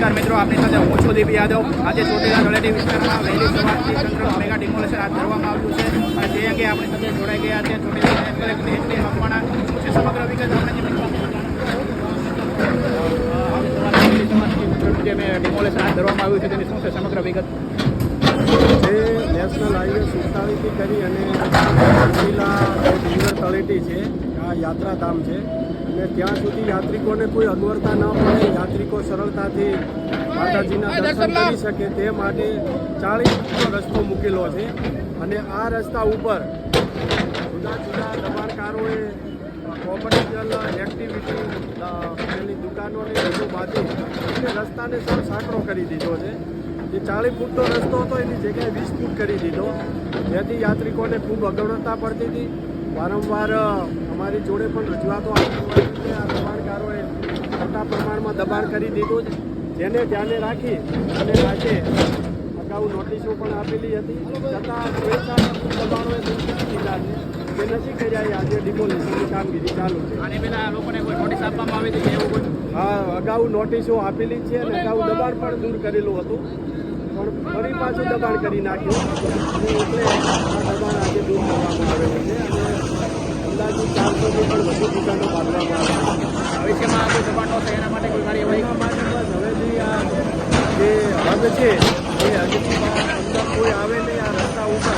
નમસ્કાર મિત્રો, આપની સાથે હું છું દીપ યાદવ। આજે ચોટીલા તળેટી વિસ્તારમાં વહેલી સવારથી તંત્ર મેગા ડિમોલેશન હાથ ધરવામાં આવ્યું છે અને તે અંગે આપણી સાથે જોડાઈ ગયા છે ચોટીલા કલેક્ટર એચ.કે. મકવાણા। સમગ્ર વિગત આપણે જે ડિમોલેશન હાથ ધરવામાં આવ્યું છે તેની શું છે સમગ્ર વિગત? જે નેશનલ હાઈવે 47થી કરી અને ચોટીલા ડુંગર તળેટી છે, આ યાત્રાધામ છે અને ત્યાં સુધી યાત્રિકોને કોઈ અગવડતા ન પડે, યાત્રિકો સરળતાથી માતાજીના દર્શન કરી શકે તે માટે 40 રસ્તો મૂકેલો છે અને આ રસ્તા ઉપર જુદા જુદા દબાણકારોએ કોમર્શિયલ એક્ટિવિટી પેલી દુકાનોને બધું બાંધી અને રસ્તાને સાંકડો કરી દીધો છે। જે 40 ફૂટનો રસ્તો હતો એની જગ્યાએ 20 ફૂટ કરી દીધો, જેથી યાત્રિકોને ખૂબ અગવડતા પડતી હતી। વારંવાર અમારી જોડે પણ રજૂઆતો આપી હોય કે આ દબાણકારોએ મોટા પ્રમાણમાં દબાણ કરી દીધું છે, જેને ધ્યાને રાખી અને આજે અગાઉ નોટિસો પણ આપેલી હતી, છતાં દબાણોએ દૂર કરી દીધા છે, જે નથી કર્યા। આજે ડિમોલિશનની કામગીરી ચાલુ છે। અને પેલા લોકોને કોઈ નોટિસ આપવામાં આવી હતી એવું કોઈ? હા, અગાઉ નોટિસો આપેલી છે અને અગાઉ દબાણ પણ દૂર કરેલું હતું, પણ ફરી પાછું દબાણ કરી નાખ્યું અને એટલે આ દબાણ આજે દૂર કરવામાં આવેલું છે અને અંદાજિત 400થી પણ વધુ દુકાનો બાંધવામાં આવે છે। ભવિષ્યમાં કોઈ દબાણ ન થાય એના માટે કોઈ કાર્યવાહી? એના માટે બસ હવેથી આ જે હદ છે એ હદથી અંદર કોઈ આવે નહીં, આ રસ્તા ઉપર